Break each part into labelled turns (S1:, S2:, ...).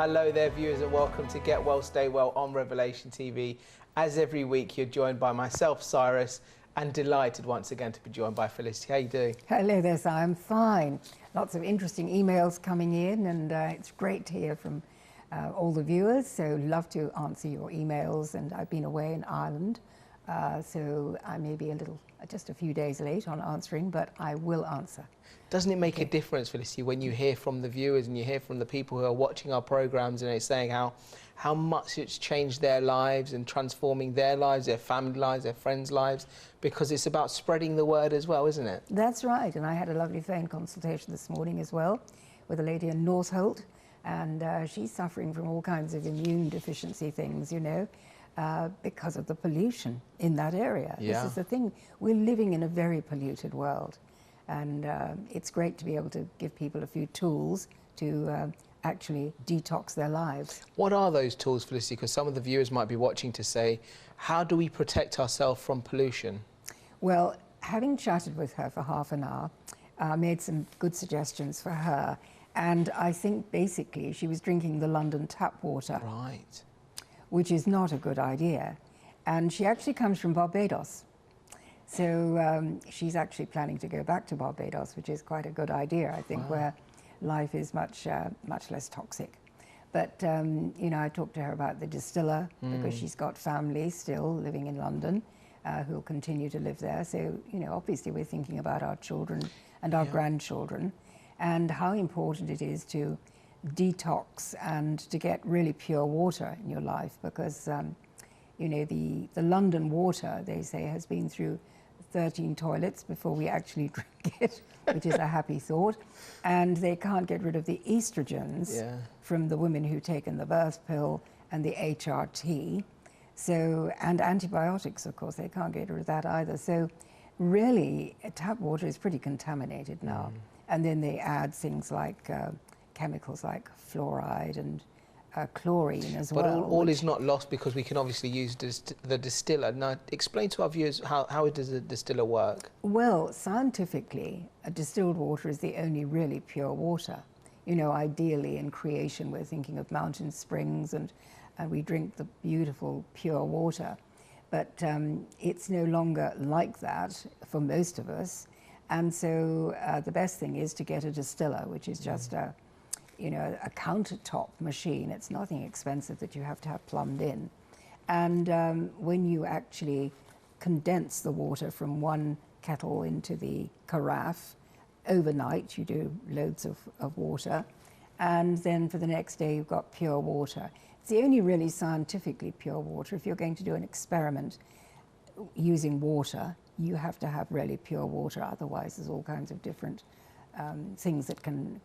S1: hello there, viewers, and welcome to Get Well, Stay Well on Revelation TV. As every week, you're joined by myself, Cyrus, and delighted once again to be joined by Felicity. How you doing?
S2: Hello there, Si. I'm fine. Lots of interesting emails coming in, and it's great to hear from all the viewers. So love to answer your emails, and I've been away in Ireland, so I may be just a few days late on answering, but I will answer.
S1: Doesn't it make a difference, Felicity, when you hear from the viewers and you hear from the people who are watching our programmes and they're saying how much it's changed their lives and transforming their lives, their family lives, their friends' lives, because it's about spreading the word as well, isn't it?
S2: That's right, and I had a lovely phone consultation this morning as well with a lady in Northolt, and she's suffering from all kinds of immune deficiency things, you know, because of the pollution in that area.
S1: Yeah.
S2: This is the thing, we're living in a very polluted world. And it's great to be able to give people a few tools to actually detox their lives.
S1: What are those tools, Felicity? Because some of the viewers might be watching to say, how do we protect ourselves from pollution?
S2: Well, having chatted with her for half an hour, made some good suggestions for her. And I think basically she was drinking the London tap water.
S1: Right.
S2: Which is not a good idea. And she actually comes from Barbados. So she's actually planning to go back to Barbados, which is quite a good idea, I think, where life is much less toxic. But, you know, I talked to her about the distiller, because she's got family still living in London who will continue to live there. So, you know, obviously we're thinking about our children and our grandchildren and how important it is to detox and to get really pure water in your life, because, you know, the London water, they say, has been through 13 toilets before we actually drink it, which is a happy thought. And they can't get rid of the estrogens from the women who've taken the birth pill and the HRT. So, and antibiotics, of course, they can't get rid of that either. So really, tap water is pretty contaminated now. And then they add things like chemicals like fluoride and chlorine as well.
S1: But all is not lost, because we can obviously use the distiller. Now, explain to our viewers how does the distiller work?
S2: Well, scientifically, distilled water is the only really pure water. You know, ideally in creation, we're thinking of mountain springs and we drink the beautiful pure water. But it's no longer like that for most of us. And so the best thing is to get a distiller, which is just a countertop machine. It's nothing expensive that you have to have plumbed in. And when you actually condense the water from one kettle into the carafe, overnight you do loads of water, and then for the next day you've got pure water. It's the only really scientifically pure water. If you're going to do an experiment using water, you have to have really pure water, otherwise there's all kinds of different things that can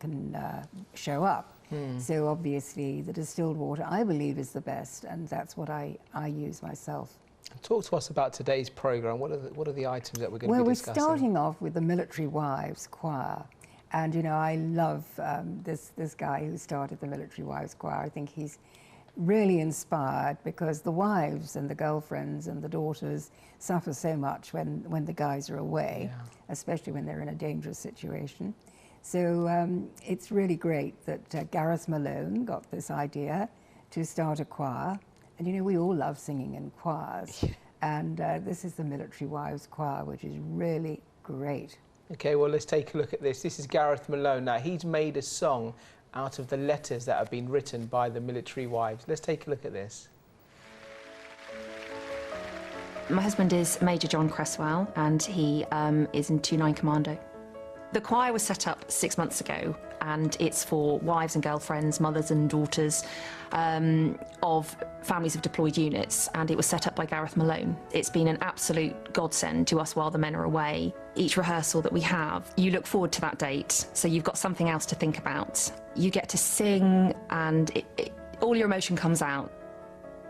S2: show up. So obviously the distilled water, I believe, is the best, and that's what I use myself.
S1: Talk to us about today's programme. What are the items that we're going to be discussing?
S2: Well, we're starting off with the Military Wives Choir. And, you know, I love this guy who started the Military Wives Choir. I think he's really inspired, because the wives and the girlfriends and the daughters suffer so much when the guys are away, especially when they're in a dangerous situation. So it's really great that Gareth Malone got this idea to start a choir. And, you know, we all love singing in choirs. And this is the Military Wives Choir, which is really great.
S1: OK, well, let's take a look at this. This is Gareth Malone. Now, he's made a song out of the letters that have been written by the military wives. Let's take a look at this.
S3: My husband is Major John Cresswell, and he is in 29 Commando. The choir was set up 6 months ago, and it's for wives and girlfriends, mothers and daughters of families of deployed units, and it was set up by Gareth Malone. It's been an absolute godsend to us while the men are away. Each rehearsal that we have, you look forward to that date, so you've got something else to think about. You get to sing, and all your emotion comes out.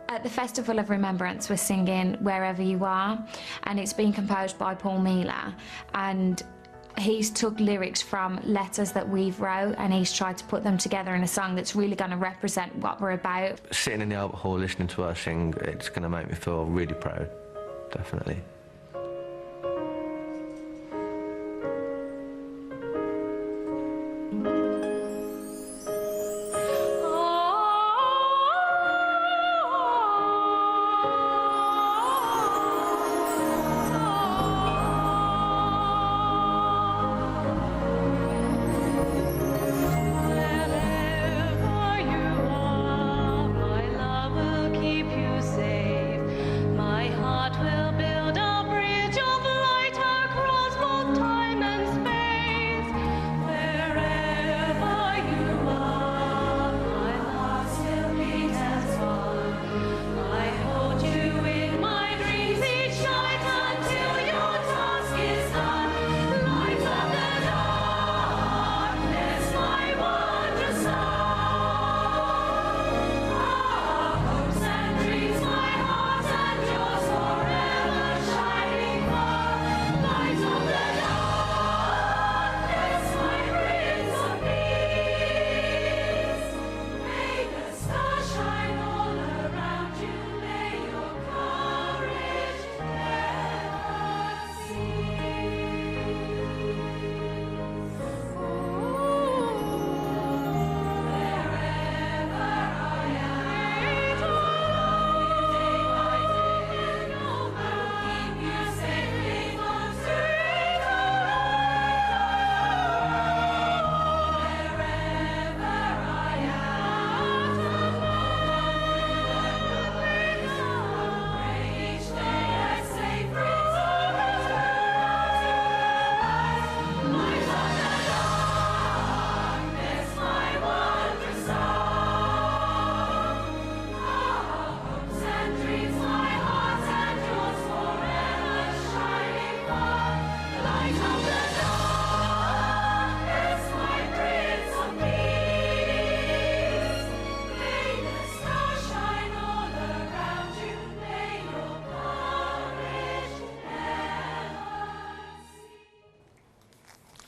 S4: At the Festival of Remembrance, we're singing Wherever You Are, and it's been composed by Corbin-Wheeler, and he's took lyrics from letters that we've wrote, and he's tried to put them together in a song that's really going to represent what we're about.
S5: Sitting in the Albert Hall listening to her sing, it's going to make me feel really proud, definitely.
S4: Oh,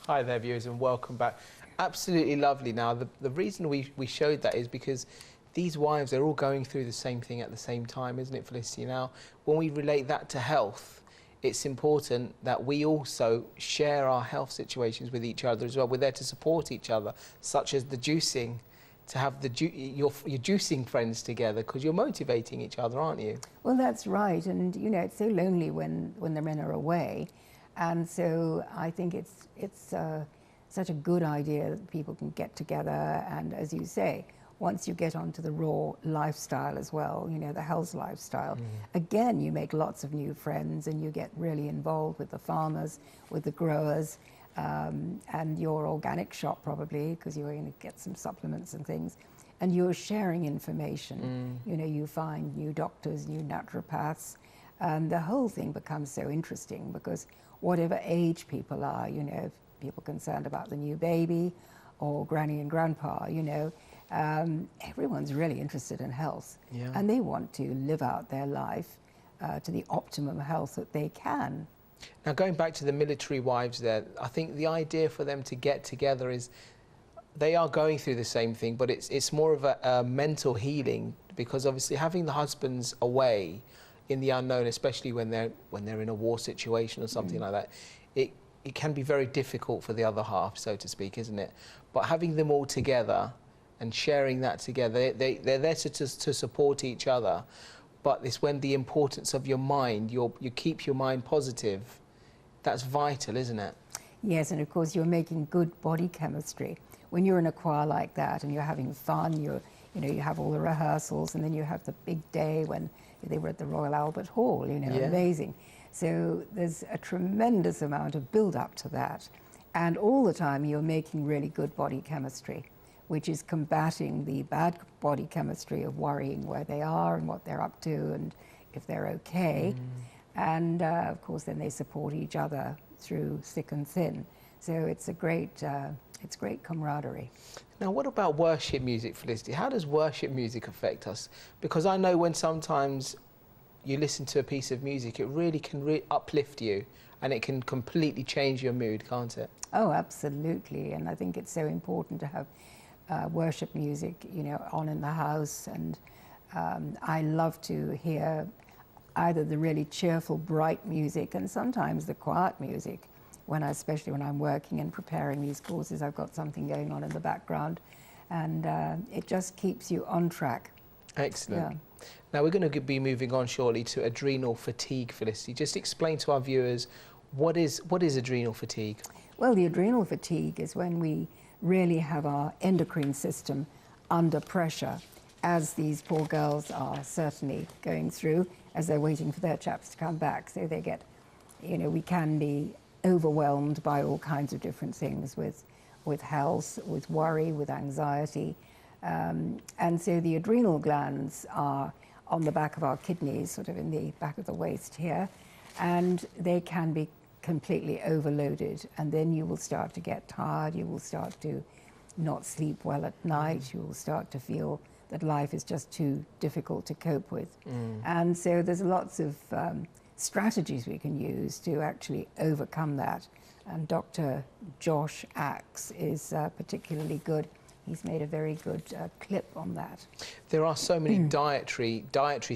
S1: Hi there, viewers, and welcome back. Absolutely lovely. Now, the reason we showed that is because these wives are all going through the same thing at the same time, isn't it, Felicity? Now, when we relate that to health, it's important that we also share our health situations with each other as well. We're there to support each other, such as the juicing, to have your juicing friends together, because you're motivating each other, aren't you?
S2: Well, that's right. And, you know, it's so lonely when the men are away. And so I think it's such a good idea that people can get together. And as you say, once you get onto the raw lifestyle as well, you know, the health lifestyle, again, you make lots of new friends and you get really involved with the farmers, with the growers, and your organic shop probably, because you're going to get some supplements and things. And you're sharing information. You know, you find new doctors, new naturopaths, and the whole thing becomes so interesting because whatever age people are, you know, people concerned about the new baby or granny and grandpa, you know, everyone's really interested in health.
S1: Yeah.
S2: And they want to live out their life to the optimum health that they can.
S1: Now, going back to the military wives there, I think the idea for them to get together is they are going through the same thing, but it's more of a mental healing, because obviously having the husbands away in the unknown, especially when they're in a war situation or something like that, it can be very difficult for the other half, so to speak, isn't it? But having them all together and sharing that together, they're there to support each other. But it's when the importance of your mind, you keep your mind positive, that's vital, isn't it?
S2: Yes, and of course you're making good body chemistry. When you're in a choir like that and you're having fun, you have all the rehearsals, and then you have the big day when they were at the Royal Albert Hall, you know, amazing. So there's a tremendous amount of build-up to that. And all the time you're making really good body chemistry, which is combating the bad body chemistry of worrying where they are and what they're up to and if they're okay. And of course then they support each other through thick and thin. So it's great camaraderie.
S1: Now, what about worship music, Felicity? How does worship music affect us? Because I know when sometimes you listen to a piece of music, it really can uplift you, and it can completely change your mood, can't it?
S2: Oh, absolutely. And I think it's so important to have worship music, you know, on in the house. And I love to hear either the really cheerful, bright music and sometimes the quiet music. Especially when I'm working and preparing these courses, I've got something going on in the background, and it just keeps you on track.
S1: Excellent.
S2: Yeah.
S1: Now we're going to be moving on shortly to adrenal fatigue, Felicity. Just explain to our viewers what is adrenal fatigue?
S2: Well, the adrenal fatigue is when we really have our endocrine system under pressure, as these poor girls are certainly going through as they're waiting for their chaps to come back. So they get, you know, we can be overwhelmed by all kinds of different things with health, with worry, with anxiety. And so the adrenal glands are on the back of our kidneys, sort of in the back of the waist here, and they can be completely overloaded. And then you will start to get tired, you will start to not sleep well at night, you will start to feel that life is just too difficult to cope with. And so there's lots of strategies we can use to actually overcome that. And Dr. Josh Axe is particularly good. He's made a very good clip on that. There
S1: are so many dietary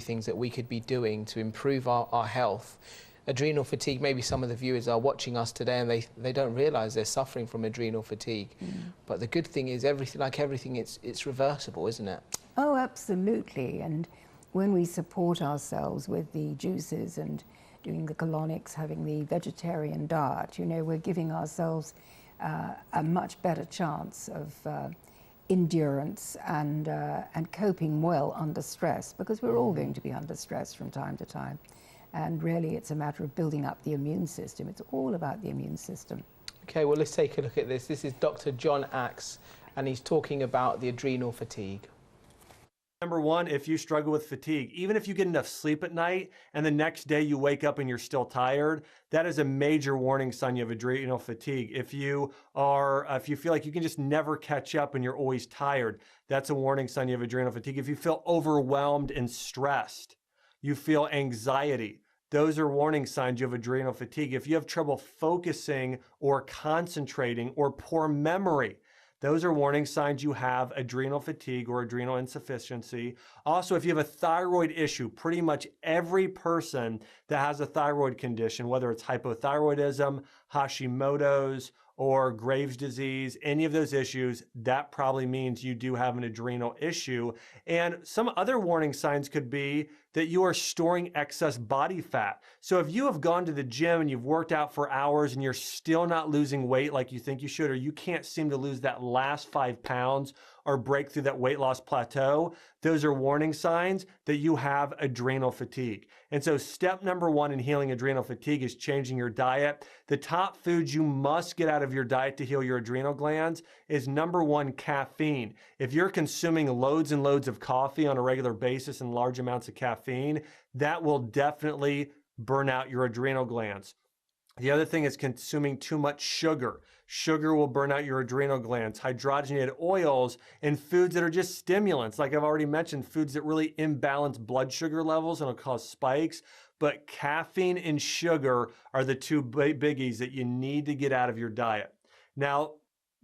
S1: things that we could be doing to improve our health. Adrenal fatigue, maybe some of the viewers are watching us today and they don't realise they're suffering from adrenal fatigue. But the good thing is, like everything, it's reversible, isn't it?
S2: Oh, absolutely. And when we support ourselves with the juices and doing the colonics, having the vegetarian diet, you know, we're giving ourselves a much better chance of endurance and coping well under stress, because we're all going to be under stress from time to time. And really, it's a matter of building up the immune system. It's all about the immune system.
S1: Okay, well, let's take a look at this. This is Dr. John Axe, and he's talking about the adrenal fatigue.
S6: Number one, if you struggle with fatigue, even if you get enough sleep at night and the next day you wake up and you're still tired, that is a major warning sign you have adrenal fatigue. If you feel like you can just never catch up and you're always tired, that's a warning sign you have adrenal fatigue. If you feel overwhelmed and stressed, you feel anxiety, those are warning signs you have adrenal fatigue. If you have trouble focusing or concentrating or poor memory, those are warning signs you have adrenal fatigue or adrenal insufficiency. Also, if you have a thyroid issue, pretty much every person that has a thyroid condition, whether it's hypothyroidism, Hashimoto's, or Graves' disease, any of those issues, that probably means you do have an adrenal issue. And some other warning signs could be that you are storing excess body fat. So if you have gone to the gym and you've worked out for hours and you're still not losing weight like you think you should, or you can't seem to lose that last 5 pounds or break through that weight loss plateau, those are warning signs that you have adrenal fatigue. And so step number 1 in healing adrenal fatigue is changing your diet. The top foods you must get out of your diet to heal your adrenal glands is number 1, caffeine. If you're consuming loads and loads of coffee on a regular basis and large amounts of caffeine, that will definitely burn out your adrenal glands. The other thing is consuming too much sugar. Sugar will burn out your adrenal glands. Hydrogenated oils and foods that are just stimulants, like I've already mentioned, foods that really imbalance blood sugar levels and will cause spikes. But caffeine and sugar are the 2 biggies that you need to get out of your diet. Now,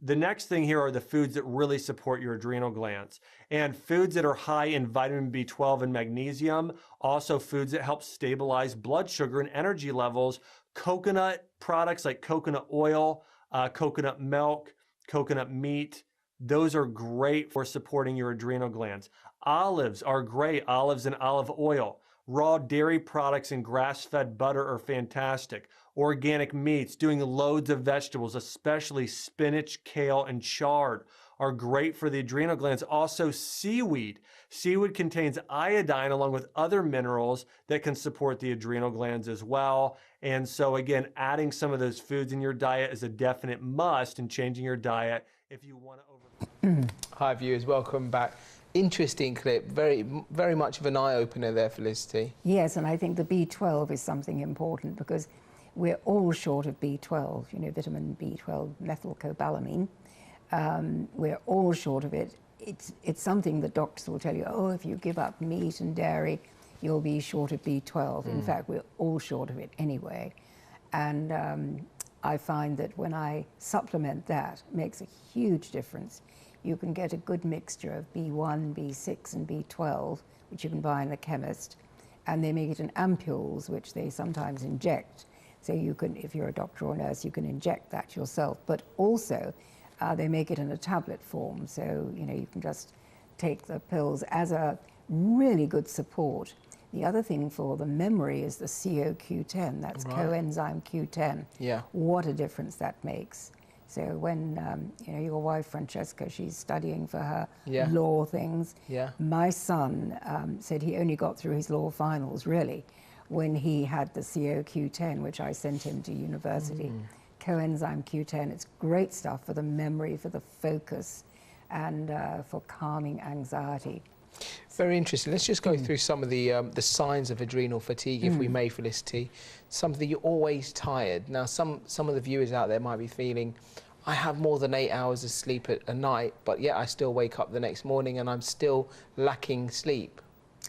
S6: the next thing here are the foods that really support your adrenal glands. And foods that are high in vitamin B12 and magnesium, also foods that help stabilize blood sugar and energy levels. Coconut products like coconut oil, coconut milk, coconut meat, those are great for supporting your adrenal glands. Olives are great, olives and olive oil. Raw dairy products and grass-fed butter are fantastic. Organic meats, doing loads of vegetables, especially spinach, kale, and chard, are great for the adrenal glands. Also, seaweed. Seaweed contains iodine along with other minerals that can support the adrenal glands as well. And so again, adding some of those foods in your diet is a definite must in changing your diet if you want to overcome.
S1: Hi viewers, welcome back. Interesting clip, very much of an eye-opener there, Felicity.
S2: Yes, and I think the B12 is something important because we're all short of B12, you know, vitamin B12, methylcobalamin. We're all short of it. It's something that doctors will tell you, oh, if you give up meat and dairy, you'll be short of B12. In fact, we're all short of it anyway. And I find that when I supplement that, it makes a huge difference. You can get a good mixture of B1, B6, and B12, which you can buy in the chemist. And they make it in ampules, which they sometimes inject. So you can, if you're a doctor or nurse, you can inject that yourself. But also, they make it in a tablet form. So, you know, you can just take the pills as a really good support. The other thing for the memory is the CoQ10. That's coenzyme Q10.
S1: Yeah.
S2: What a difference that makes. So when, you know, your wife, Francesca, she's studying for her law things.
S1: Yeah.
S2: My son said he only got through his law finals, really, when he had the CoQ10, which I sent him to university. Coenzyme Q10, it's great stuff for the memory, for the focus, and for calming anxiety.
S1: Very interesting. Let's just go through some of the signs of adrenal fatigue, if we may, Felicity. Something you're always tired. Now, some of the viewers out there might be feeling, I have more than 8 hours of sleep at a night, but yet I still wake up the next morning and I'm still lacking sleep.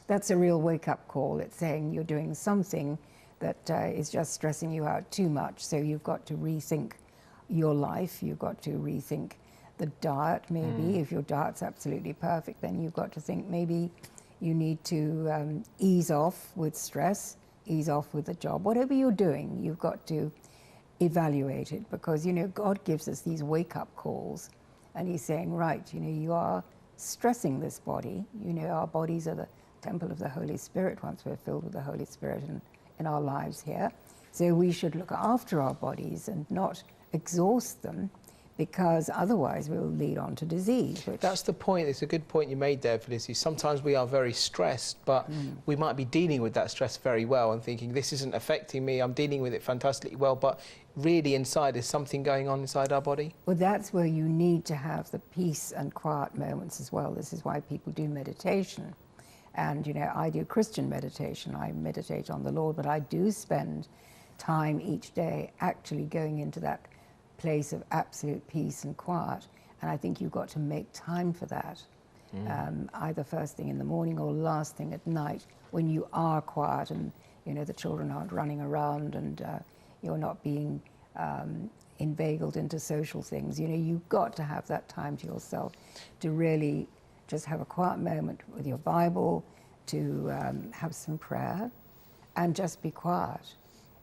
S2: That's a real wake-up call. It's saying you're doing something that is just stressing you out too much. So you've got to rethink your life. You've got to rethink the diet, maybe. If your diet's absolutely perfect, then you've got to think maybe you need to ease off with stress, ease off with the job. Whatever you're doing, you've got to evaluate it, because, you know, God gives us these wake-up calls and he's saying, right, you know, you are stressing this body. You know, our bodies are the temple of the Holy Spirit once we're filled with the Holy Spirit in our lives here. So we should look after our bodies and not exhaust them, because otherwise we'll lead on to disease.
S1: That's the point. It's a good point you made there, Felicity. Sometimes we are very stressed, but we might be dealing with that stress very well and thinking, this isn't affecting me, I'm dealing with it fantastically well, but really inside is something going on inside our body.
S2: Well, that's where you need to have the peace and quiet moments as well. This is why people do meditation. And, you know, I do Christian meditation. I meditate on the Lord, but I do spend time each day actually going into that place of absolute peace and quiet. And I think you've got to make time for that, either first thing in the morning or last thing at night, when you are quiet and You know, the children aren't running around and you're not being inveigled into social things. You know, you've got to have that time to yourself to really just have a quiet moment with your Bible, to have some prayer and just be quiet.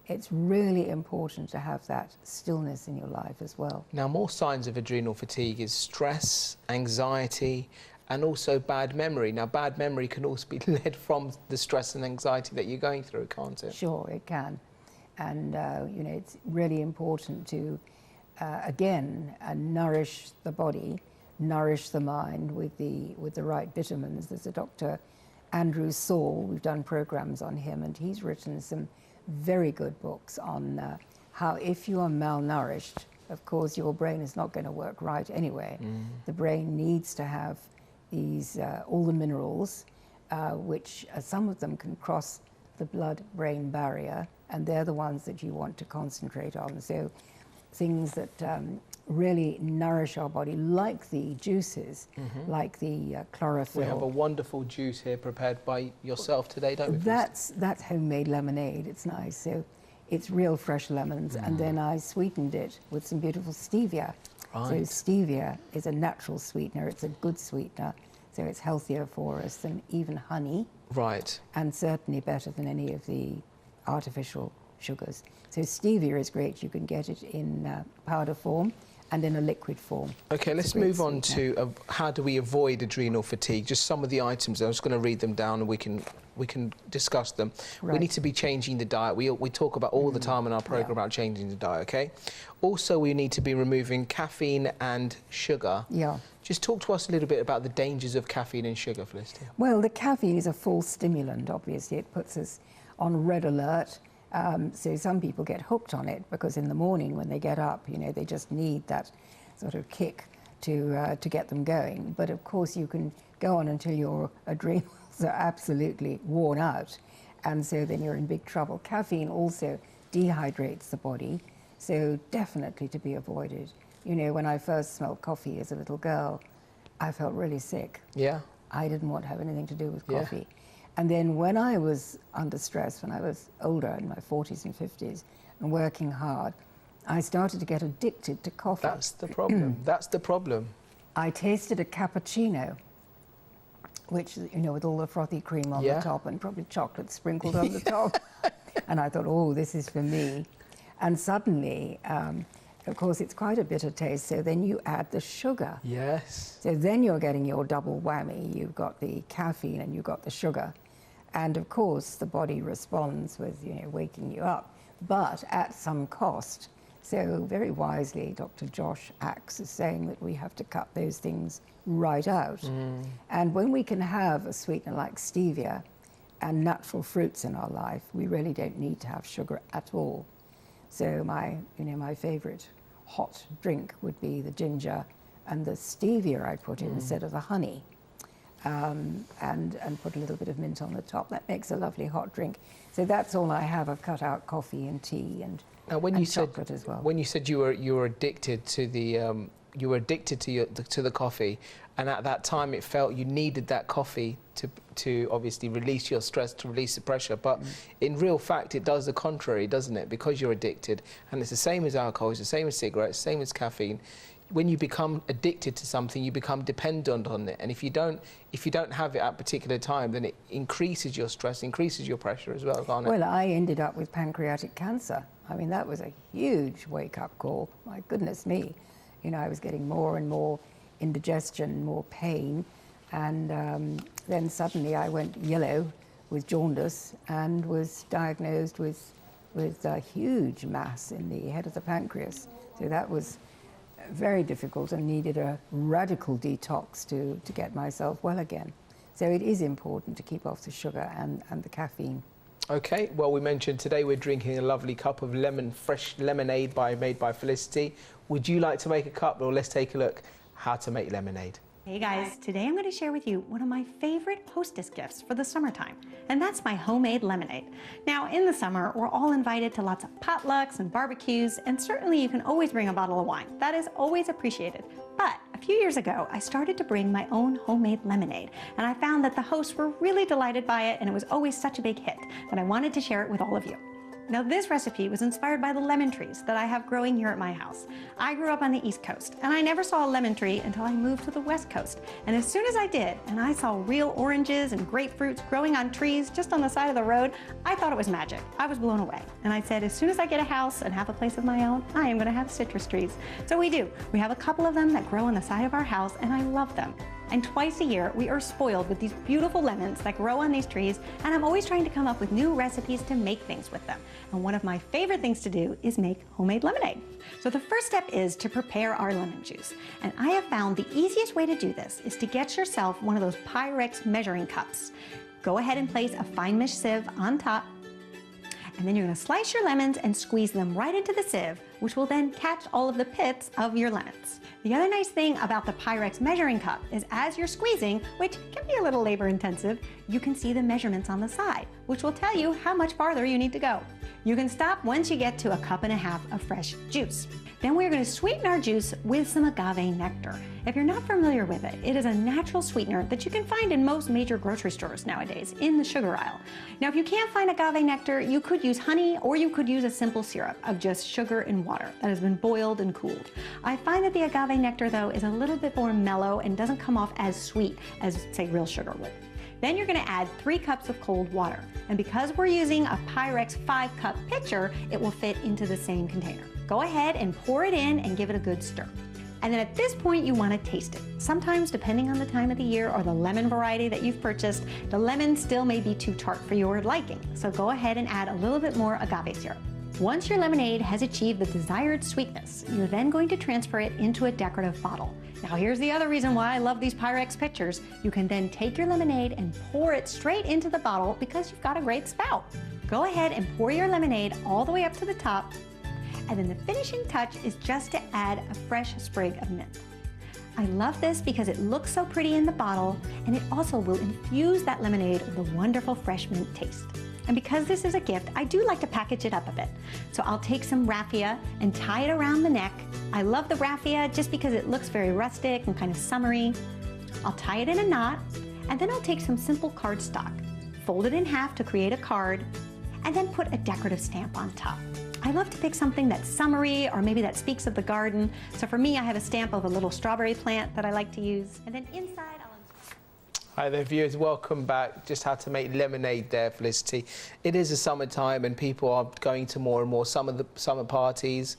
S2: It's really important to have that stillness in your life as well.
S1: Now, more signs of adrenal fatigue is stress, anxiety, and also bad memory. Now, bad memory can also be led from the stress and anxiety that you're going through, can't it?
S2: Sure, it can. And, you know, it's really important to, again, nourish the body, nourish the mind with the right vitamins. There's a Dr. Andrew Saul, we've done programs on him, and he's written some very good books on how if you are malnourished, of course, your brain is not going to work right anyway. The brain needs to have these, all the minerals, which some of them can cross the blood-brain barrier, and they're the ones that you want to concentrate on. So things that really nourish our body, like the juices, like the chlorophyll.
S1: We have a wonderful juice here prepared by yourself today, don't we?
S2: That's homemade lemonade. It's nice. So it's real fresh lemons, and then I sweetened it with some beautiful stevia.
S1: Right.
S2: So stevia is a natural sweetener. It's a good sweetener, so it's healthier for us than even honey.
S1: Right.
S2: And certainly better than any of the artificial sugars. So stevia is great. You can get it in powder form and in a liquid form.
S1: Okay, let's move on to how do we avoid adrenal fatigue. Just some of the items. I'm just going to read them down and we can discuss them.
S2: Right.
S1: We need to be changing the diet. We talk about all the time in our program about changing the diet, okay? Also, we need to be removing caffeine and sugar.
S2: Yeah.
S1: Just talk to us a little bit about the dangers of caffeine and sugar, Felicity.
S2: Well, the caffeine is a false stimulant, obviously. It puts us on red alert. So some people get hooked on it because in the morning when they get up, you know, they just need that sort of kick to get them going. But of course you can go on until your adrenals are absolutely worn out, and so then you're in big trouble. Caffeine also dehydrates the body, so definitely to be avoided. You know, when I first smelled coffee as a little girl, I felt really sick.
S1: Yeah.
S2: I didn't want to have anything to do with coffee. And then when I was under stress, when I was older, in my 40s and 50s, and working hard, I started to get addicted to coffee.
S1: That's the problem. That's the problem.
S2: I tasted a cappuccino, which, you know, with all the frothy cream on the top and probably chocolate sprinkled on the top. And I thought, oh, this is for me. And suddenly, of course, it's quite a bitter taste, so then you add the sugar.
S1: Yes.
S2: So then you're getting your double whammy. You've got the caffeine and you've got the sugar. And of course, the body responds with, you know, waking you up, but at some cost. So very wisely, Dr. Josh Axe is saying that we have to cut those things right out. And when we can have a sweetener like stevia and natural fruits in our life, we really don't need to have sugar at all. So my favorite hot drink would be the ginger and the stevia I put in instead of the honey. And put a little bit of mint on the top. That makes a lovely hot drink. So that's all I have. I've cut out coffee and tea and chocolate as well.
S1: When you said you were addicted to the to the coffee, and at that time it felt you needed that coffee to obviously release your stress, to release the pressure. But in real fact, it does the contrary, doesn't it? Because you're addicted, and it's the same as alcohol, it's the same as cigarettes, same as caffeine. When you become addicted to something, you become dependent on it, and if you don't have it at a particular time, then it increases your stress, increases your pressure as well, can't it?
S2: Well, I ended up with pancreatic cancer. I mean, that was a huge wake-up call. My goodness me. You know, I was getting more and more indigestion, more pain, and then suddenly I went yellow with jaundice and was diagnosed with a huge mass in the head of the pancreas. So that was very difficult and needed a radical detox to get myself well again. So it is important to keep off the sugar and the caffeine.
S1: Okay, well, we mentioned today we're drinking a lovely cup of fresh lemonade made by Felicity. Would you like to make a cup? Or let's take a look how to make lemonade.
S7: Hey guys, today I'm going to share with you one of my favorite hostess gifts for the summertime, and that's my homemade lemonade. Now, in the summer, we're all invited to lots of potlucks and barbecues, and certainly you can always bring a bottle of wine. That is always appreciated. But A few years ago, I started to bring my own homemade lemonade, and I found that the hosts were really delighted by it, and it was always such a big hit that I wanted to share it with all of you. Now, this recipe was inspired by the lemon trees that I have growing here at my house. I grew up on the East Coast, and I never saw a lemon tree until I moved to the West Coast. And as soon as I did, and I saw real oranges and grapefruits growing on trees just on the side of the road, I thought it was magic. I was blown away. And I said, as soon as I get a house and have a place of my own, I am going to have citrus trees. So we do. We have a couple of them that grow on the side of our house, and I love them. And twice a year, we are spoiled with these beautiful lemons that grow on these trees, and I'm always trying to come up with new recipes to make things with them. And one of my favorite things to do is make homemade lemonade. So the first step is to prepare our lemon juice. And I have found the easiest way to do this is to get yourself one of those Pyrex measuring cups. Go ahead and place a fine mesh sieve on top, and then you're going to slice your lemons and squeeze them right into the sieve, which will then catch all of the pits of your lemons. The other nice thing about the Pyrex measuring cup is as you're squeezing, which can be a little labor intensive, you can see the measurements on the side, which will tell you how much farther you need to go. You can stop once you get to a cup and a half of fresh juice. Then we're going to sweeten our juice with some agave nectar. If you're not familiar with it, it is a natural sweetener that you can find in most major grocery stores nowadays in the sugar aisle. Now, if you can't find agave nectar, you could use honey, or you could use a simple syrup of just sugar and water that has been boiled and cooled. I find that the agave nectar, though, is a little bit more mellow and doesn't come off as sweet as, say, real sugar would. Then you're going to add 3 cups of cold water. And because we're using a Pyrex 5-cup pitcher, it will fit into the same container. Go ahead and pour it in and give it a good stir. And then at this point, you want to taste it. Sometimes, depending on the time of the year or the lemon variety that you've purchased, the lemon still may be too tart for your liking. So go ahead and add a little bit more agave syrup. Once your lemonade has achieved the desired sweetness, you're then going to transfer it into a decorative bottle. Now, here's the other reason why I love these Pyrex pitchers. You can then take your lemonade and pour it straight into the bottle because you've got a great spout. Go ahead and pour your lemonade all the way up to the top. And then the finishing touch is just to add a fresh sprig of mint. I love this because it looks so pretty in the bottle, and it also will infuse that lemonade with a wonderful fresh mint taste. And because this is a gift, I do like to package it up a bit. So I'll take some raffia and tie it around the neck. I love the raffia just because it looks very rustic and kind of summery. I'll tie it in a knot, and then I'll take some simple cardstock, fold it in half to create a card, and then put a decorative stamp on top. I love to pick something that's summery or maybe that speaks of the garden. So for me, I have a stamp of a little strawberry plant that I like to use. And then inside,
S1: Hi there, viewers. Welcome back. Just how to make lemonade there, Felicity. It is a summertime and people are going to more and more summer parties.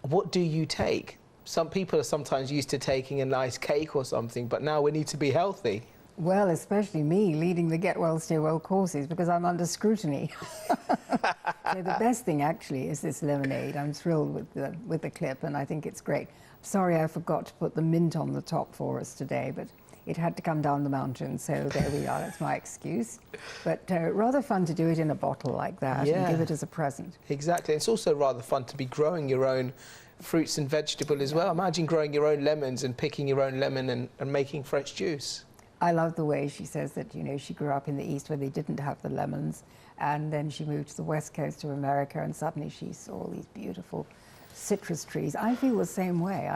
S1: What do you take? Some people are sometimes used to taking a nice cake or something, but now we need to be healthy.
S2: Well, especially me leading the Get Well, Stay Well courses because I'm under scrutiny. So the best thing actually is this lemonade. I'm thrilled with the clip and I think it's great. Sorry I forgot to put the mint on the top for us today, but it had to come down the mountain, so there we are. That's my excuse. But rather fun to do it in a bottle like that and give it as a present.
S1: Exactly. It's also rather fun to be growing your own fruits and vegetables as well. Imagine growing your own lemons and picking your own lemon and making fresh juice.
S2: I love the way she says that, you know, she grew up in the East where they didn't have the lemons, and then she moved to the West Coast of America, and suddenly she saw all these beautiful citrus trees. I feel the same way.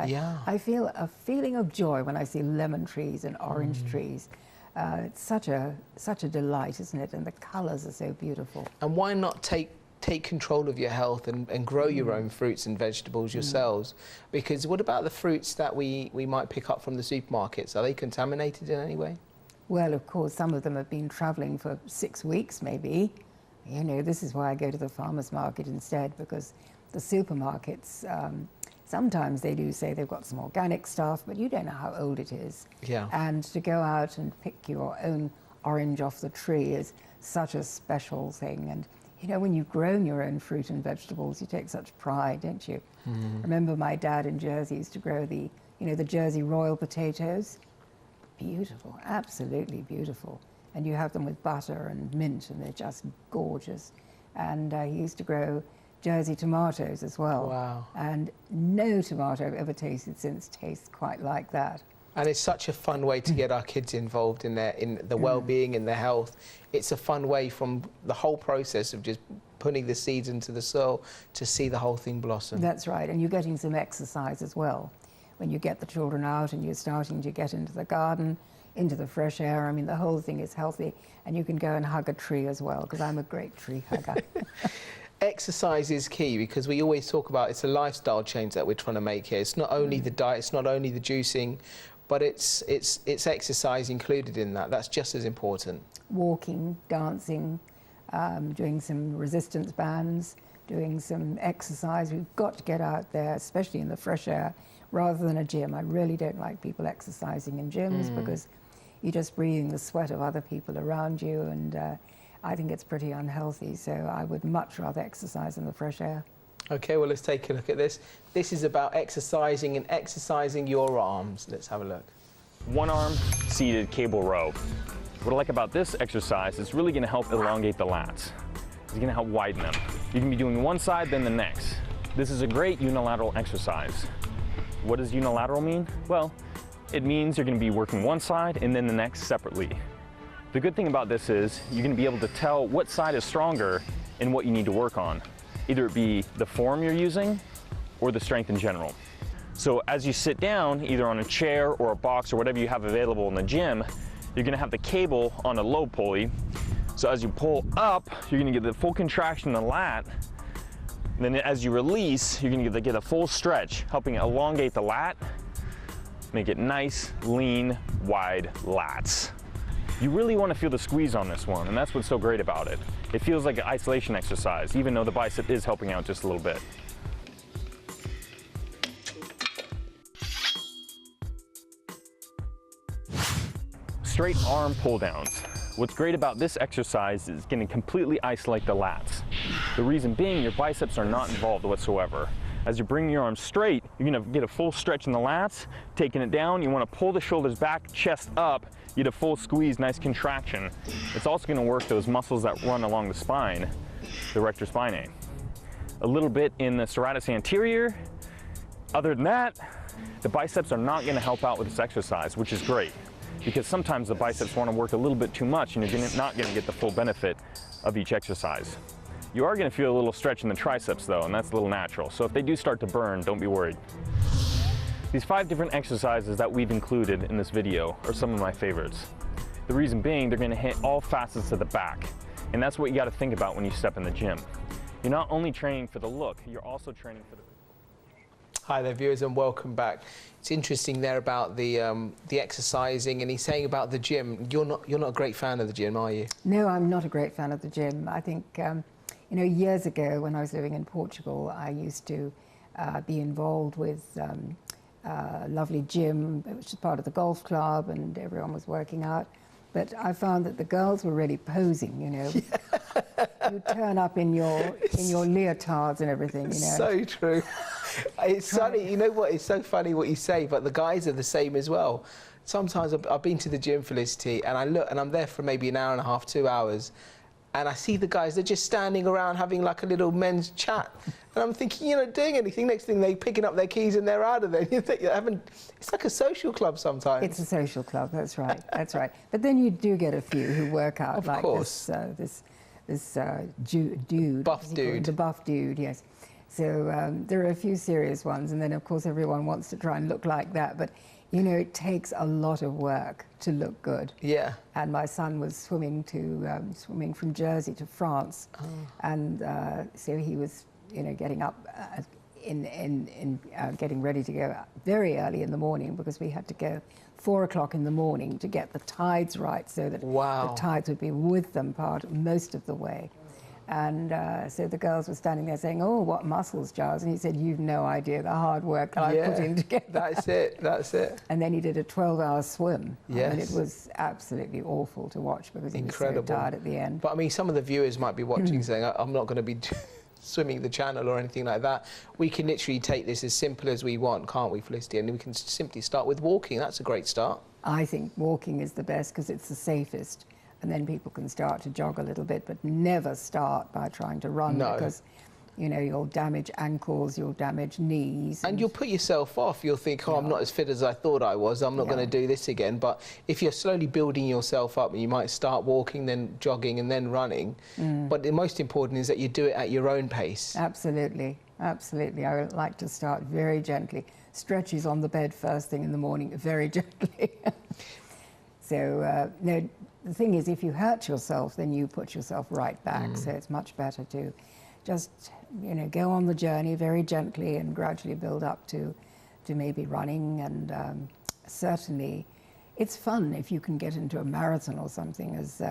S2: I feel a feeling of joy when I see lemon trees and orange trees. It's such a delight, isn't it? And the colours are so beautiful.
S1: And why not take control of your health and grow your own fruits and vegetables yourselves? Because what about the fruits that we might pick up from the supermarkets? Are they contaminated in any way?
S2: Well, of course, some of them have been travelling for 6 weeks, maybe. You know, this is why I go to the farmer's market instead, because the supermarkets, sometimes they do say they've got some organic stuff, but you don't know how old it is.
S1: Yeah.
S2: And to go out and pick your own orange off the tree is such a special thing. And you know, when you've grown your own fruit and vegetables, you take such pride, don't you? Remember my dad in Jersey used to grow the Jersey Royal potatoes. Beautiful, absolutely beautiful. And you have them with butter and mint, and they're just gorgeous. And he used to grow Jersey tomatoes as well.
S1: Wow.
S2: And no tomato I've ever tasted since tastes quite like that.
S1: And it's such a fun way to get our kids involved in the well-being and their health. It's a fun way from the whole process of just putting the seeds into the soil to see the whole thing blossom.
S2: That's right, and you're getting some exercise as well. when you get the children out and you're starting to get into the garden, into the fresh air. I mean, the whole thing is healthy, and you can go and hug a tree as well, because I'm a great tree hugger.
S1: Exercise is key, because we always talk about it's a lifestyle change that we're trying to make here. It's not only the diet, it's not only the juicing, but it's exercise included in that. That's just as important. Walking,
S2: dancing, doing some resistance bands, doing some exercise. We've got to get out there, especially in the fresh air, rather than a gym. I really don't like people exercising in gyms because you're just breathing the sweat of other people around you, and I think it's pretty unhealthy. So I would much rather exercise in the fresh air.
S1: Okay, well, let's take a look at this. This is about exercising and exercising your arms. Let's have a look.
S8: One arm seated cable row. What I like about this exercise is really going to help elongate the lats. It's going to help widen them. You can be doing one side, then the next. This is a great unilateral exercise. What does unilateral mean? Well, it means you're going to be working one side and then the next separately. The good thing about this is you're going to be able to tell what side is stronger and what you need to work on. Either it be the form you're using or the strength in general. So as you sit down, either on a chair or a box or whatever you have available in the gym, you're gonna have the cable on a low pulley. So as you pull up, you're gonna get the full contraction in the lat. And then as you release, you're gonna get a full stretch, helping elongate the lat, make it nice, lean, wide lats. You really wanna feel the squeeze on this one, and that's what's so great about it. It feels like an isolation exercise, even though the bicep is helping out just a little bit. Straight arm pull downs. What's great about this exercise is going to completely isolate the lats. The reason being, your biceps are not involved whatsoever. As you bring your arms straight, you're going to get a full stretch in the lats. Taking it down, you want to pull the shoulders back, chest up, get a full squeeze, nice contraction. It's also going to work those muscles that run along the spine, the rectus spinae. A little bit in the serratus anterior. Other than that, the biceps are not going to help out with this exercise, which is great, because sometimes the biceps want to work a little bit too much and you're not going to get the full benefit of each exercise. You are going to feel a little stretch in the triceps though, and that's a little natural. So if they do start to burn, don't be worried. These 5 different exercises that we've included in this video are some of my favorites. The reason being, they're going to hit all facets of the back, and that's what you got to think about when you step in the gym. You're not only training for the look, you're also training for the...
S1: Hi there, viewers, and welcome back. It's interesting there about the exercising, and he's saying about the gym. You're not a great fan of the gym, are you?
S2: No, I'm not a great fan of the gym. I think, you know, years ago when I was living in Portugal, I used to be involved with a lovely gym, which was part of the golf club, and everyone was working out. But I found that the girls were really posing, you know. You turn up in your leotards and everything, you know.
S1: So true. It's funny, you know what, it's so funny what you say, but the guys are the same as well. Sometimes I've been to the gym, Felicity, and I look, and I'm there for maybe an hour and a half, 2 hours, and I see the guys, they're just standing around having like a little men's chat. And I'm thinking, you're not doing anything. Next thing, they're picking up their keys and they're out of there. You think it's like a social club sometimes.
S2: It's a social club, that's right, that's right. But then you do get a few who work out
S1: of
S2: like
S1: course.
S2: this dude.
S1: Buff dude.
S2: The buff dude, yes. So there are a few serious ones, and then of course everyone wants to try and look like that, but you know, it takes a lot of work to look good.
S1: Yeah.
S2: And my son was swimming from Jersey to France, and so he was, you know, getting up getting ready to go very early in the morning, because we had to go 4 o'clock in the morning to get the tides right, so that the tides would be with them most of the way. And so the girls were standing there saying, "Oh, what muscles, Giles?" And he said, "You've no idea the hard work that I put in to get that."
S1: That's it, that's it.
S2: And then he did a 12-hour swim.
S1: Yes.
S2: And it was absolutely awful to watch, because he was so tired at the end.
S1: But I mean, some of the viewers might be watching saying, I'm not going to be swimming the channel or anything like that. We can literally take this as simple as we want, can't we, Felicity? And we can simply start with walking. That's a great start.
S2: I think walking is the best, because it's the safest. And then people can start to jog a little bit, but never start by trying to run, because, you know, you'll damage ankles, you'll damage knees.
S1: And you'll put yourself off. You'll think, oh, I'm not as fit as I thought I was. I'm not going to do this again. But if you're slowly building yourself up, and you might start walking, then jogging, and then running. But the most important is that you do it at your own pace.
S2: Absolutely, absolutely. I would like to start very gently. stretches on the bed first thing in the morning, very gently. So, no, the thing is, if you hurt yourself, then you put yourself right back. So it's much better to just, you know, go on the journey very gently and gradually build up to maybe running. And certainly, it's fun if you can get into a marathon or something, as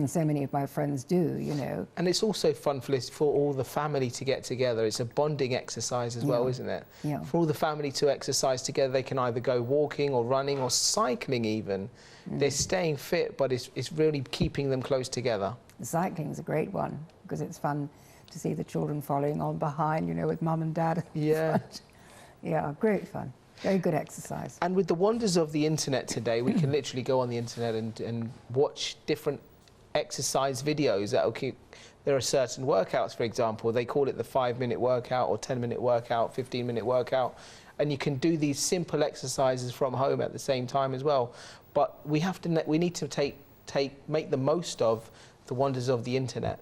S2: so many of my friends do, you know.
S1: And it's also fun for all the family to get together. It's a bonding exercise as well, isn't it?
S2: Yeah.
S1: For all the family to exercise together, they can either go walking or running or cycling even. They're staying fit, but it's really keeping them close together.
S2: Cycling's a great one, because it's fun to see the children following on behind, you know, with mum and dad.
S1: Yeah.
S2: Yeah, great fun. Very good exercise.
S1: And with the wonders of the internet today, we can literally go on the internet and watch different exercise videos that'll keep. There are certain workouts, for example, they call it the 5-minute workout or 10-minute workout, 15-minute workout, and you can do these simple exercises from home at the same time as well. But we need to make the most of the wonders of the internet.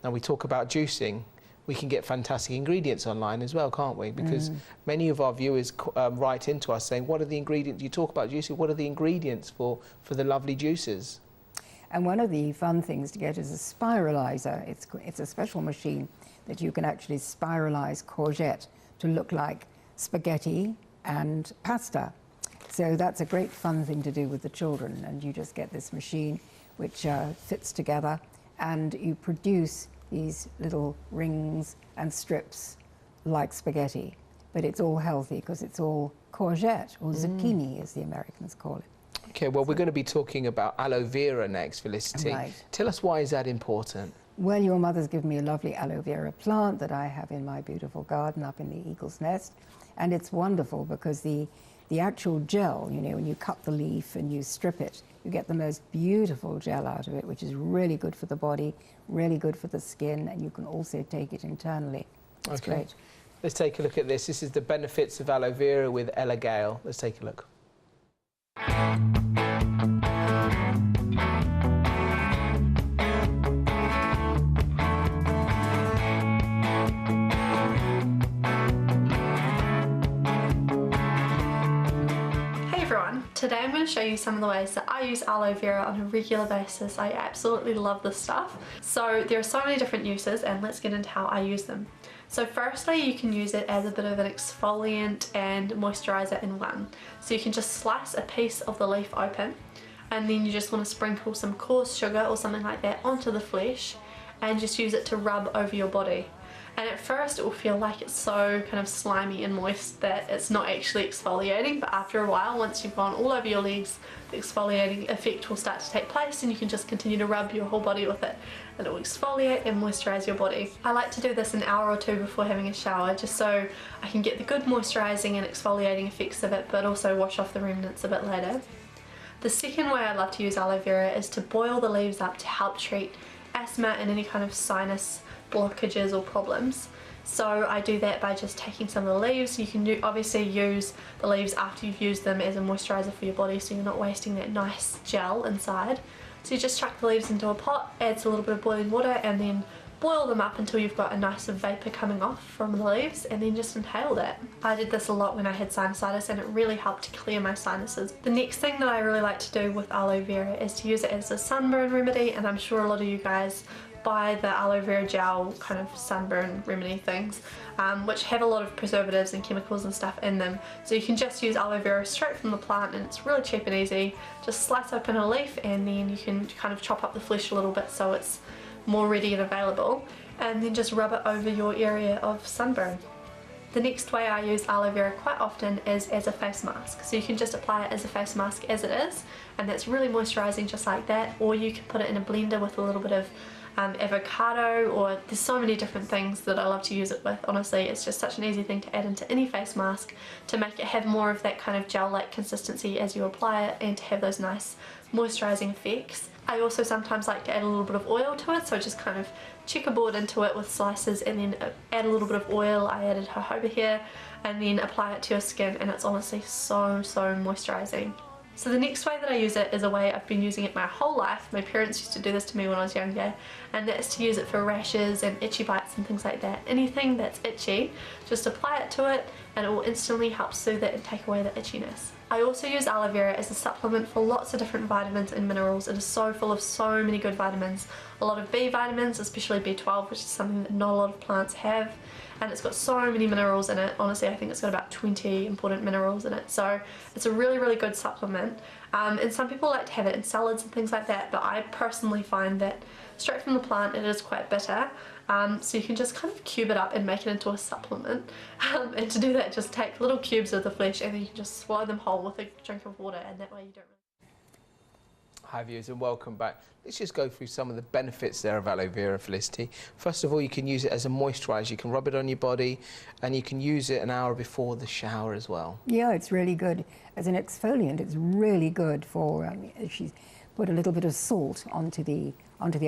S1: Now we talk about juicing. We can get fantastic ingredients online as well, can't we? Because many of our viewers write into us saying, what are the ingredients? You talk about juicing, what are the ingredients for the lovely juices?
S2: And one of the fun things to get is a spiralizer. It's a special machine that you can actually spiralize courgette to look like spaghetti and pasta. So that's a great fun thing to do with the children. And you just get this machine which fits together, and you produce these little rings and strips like spaghetti. But it's all healthy because it's all courgette, or zucchini as the Americans call it.
S1: Okay, well, we're going to be talking about aloe vera next, Felicity.
S2: Right.
S1: Tell us, why is that important?
S2: Well, your mother's given me a lovely aloe vera plant that I have in my beautiful garden up in the Eagle's Nest. And it's wonderful because the actual gel, you know, when you cut the leaf and you strip it, you get the most beautiful gel out of it, which is really good for the body, really good for the skin, and you can also take it internally. It's great.
S1: Let's take a look at this. This is the benefits of aloe vera with Ella Gale. Let's take a look.
S9: Today I'm going to show you some of the ways that I use aloe vera on a regular basis. I absolutely love this stuff. So there are so many different uses, and let's get into how I use them. So firstly, you can use it as a bit of an exfoliant and moisturizer in one. So you can just slice a piece of the leaf open, and then you just want to sprinkle some coarse sugar or something like that onto the flesh and just use it to rub over your body. And at first it will feel like it's so kind of slimy and moist that it's not actually exfoliating, but after a while, once you've gone all over your legs, the exfoliating effect will start to take place, and you can just continue to rub your whole body with it, and it will exfoliate and moisturize your body. I like to do this an hour or two before having a shower, just so I can get the good moisturizing and exfoliating effects of it, but also wash off the remnants a bit later. The second way I love to use aloe vera is to boil the leaves up to help treat asthma and any kind of sinus blockages or problems. So I do that by just taking some of the leaves. You can obviously use the leaves after you've used them as a moisturizer for your body, so you're not wasting that nice gel inside. So you just chuck the leaves into a pot, adds a little bit of boiling water, and then boil them up until you've got a nice vapor coming off from the leaves, and then just inhale that. I did this a lot when I had sinusitis, and it really helped clear my sinuses. The next thing that I really like to do with aloe vera is to use it as a sunburn remedy, and I'm sure a lot of you guys buy the aloe vera gel kind of sunburn remedy things, which have a lot of preservatives and chemicals and stuff in them. So you can just use aloe vera straight from the plant, and it's really cheap and easy. Just slice open a leaf, and then you can kind of chop up the flesh a little bit so it's more ready and available, and then just rub it over your area of sunburn. The next way I use aloe vera quite often is as a face mask. So you can just apply it as a face mask as it is, and that's really moisturizing just like that, or you can put it in a blender with a little bit of avocado, or there's so many different things that I love to use it with. Honestly, it's just such an easy thing to add into any face mask to make it have more of that kind of gel-like consistency as you apply it, and to have those nice moisturizing effects. I also sometimes like to add a little bit of oil to it, so just kind of checkerboard into it with slices and then add a little bit of oil. I added jojoba here, and then apply it to your skin, and it's honestly so moisturizing. So the next way that I use it is a way I've been using it my whole life. My parents used to do this to me when I was younger, and that's to use it for rashes and itchy bites and things like that. Anything that's itchy, just apply it to it and it will instantly help soothe it and take away the itchiness. I also use aloe vera as a supplement for lots of different vitamins and minerals. It is so full of so many good vitamins. A lot of B vitamins, especially B12, which is something that not a lot of plants have. And it's got so many minerals in it. Honestly, I think it's got about 20 important minerals in it. So it's a really, really good supplement. And some people like to have it in salads and things like that, but I personally find that straight from the plant it is quite bitter. So you can just kind of cube it up and make it into a supplement. And to do that, just take little cubes of the flesh and then you can just swallow them whole with a drink of water, and that way you don't really...
S1: Hi viewers and welcome back. Let's just go through some of the benefits there of aloe vera, Felicity. First of all, you can use it as a moisturiser. You can rub it on your body and you can use it an hour before the shower as well.
S2: Yeah, it's really good. As an exfoliant, it's really good for, if you put a little bit of salt onto the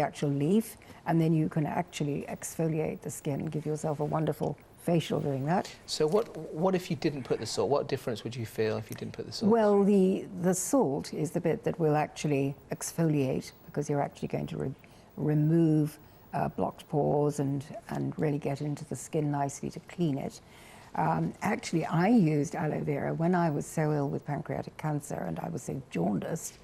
S2: actual leaf, and then you can actually exfoliate the skin and give yourself a wonderful facial doing that.
S1: So what if you didn't put the salt? What difference would you feel if you didn't put the salt?
S2: Well, the salt is the bit that will actually exfoliate, because you're actually going to remove blocked pores and really get into the skin nicely to clean it. Actually, I used aloe vera when I was so ill with pancreatic cancer and I was so jaundiced,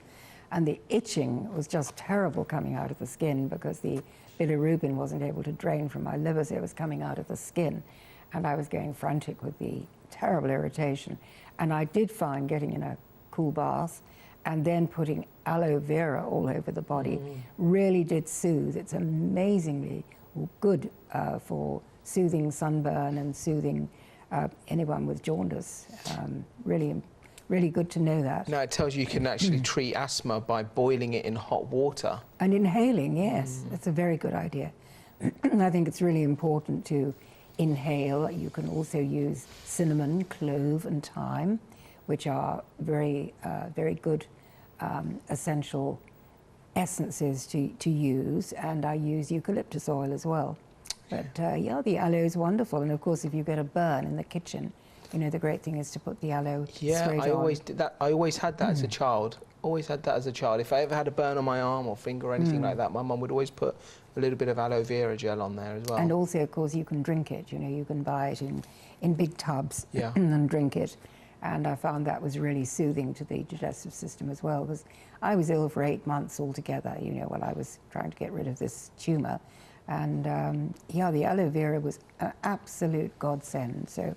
S2: and the itching was just terrible coming out of the skin because the bilirubin wasn't able to drain from my liver, so it was coming out of the skin. And I was going frantic with the terrible irritation. And I did find getting in a cool bath and then putting aloe vera all over the body really did soothe. It's amazingly good for soothing sunburn and soothing anyone with jaundice. Really good to know that.
S1: Now it tells you can actually treat asthma by boiling it in hot water.
S2: And inhaling, yes, that's a very good idea. I think it's really important to inhale. You can also use cinnamon, clove and thyme, which are very good essential essences to use, and I use eucalyptus oil as well. But yeah, the aloe is wonderful, and of course if you get a burn in the kitchen, you know, the great thing is to put the aloe straight on.
S1: I always did that. I always had that as a child. Always had that as a child. If I ever had a burn on my arm or finger or anything like that, my mum would always put a little bit of aloe vera gel on there as well.
S2: And also, of course, you can drink it. You know, you can buy it in big tubs and drink it. And I found that was really soothing to the digestive system as well, because I was ill for 8 months altogether, you know, while I was trying to get rid of this tumour. And yeah, the aloe vera was an absolute godsend. So,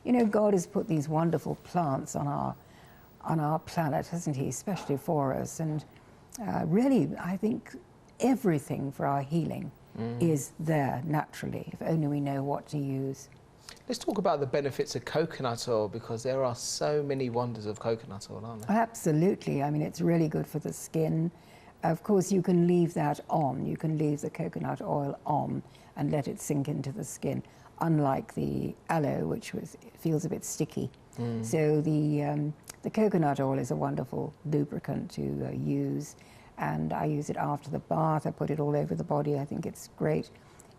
S2: you know, God has put these wonderful plants on our planet, hasn't he, especially for us. And really, I think everything for our healing is there naturally, if only we know what to use.
S1: Let's talk about the benefits of coconut oil, because there are so many wonders of coconut oil, aren't there?
S2: Absolutely. I mean, it's really good for the skin. Of course, you can leave that on. You can leave the coconut oil on and let it sink into the skin, unlike the aloe, which feels a bit sticky. So the coconut oil is a wonderful lubricant to use, and I use it after the bath. I put it all over the body. I think it's great,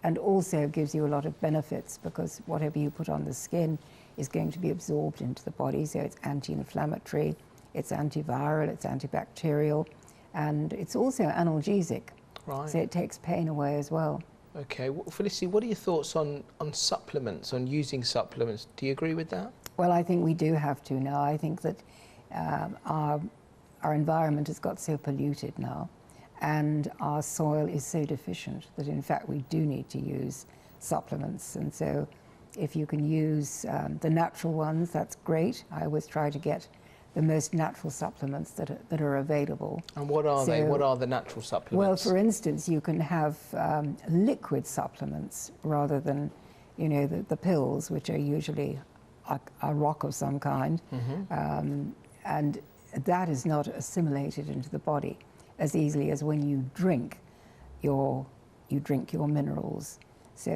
S2: and also gives you a lot of benefits, because whatever you put on the skin is going to be absorbed into the body. So it's anti-inflammatory, it's antiviral, it's antibacterial, and it's also analgesic.
S1: Right.
S2: So it takes pain away as well.
S1: Okay, well, Felicity, what are your thoughts on supplements, on using supplements? Do you agree with that?
S2: Well, I think we do have to now. I think that our environment has got so polluted now, and our soil is so deficient that in fact we do need to use supplements. And so if you can use the natural ones, that's great. I always try to get the most natural supplements that are available.
S1: And what are they? What are the natural supplements?
S2: Well, for instance, you can have liquid supplements rather than, you know, the pills, which are usually a rock of some kind, and that is not assimilated into the body as easily as when you drink your minerals. So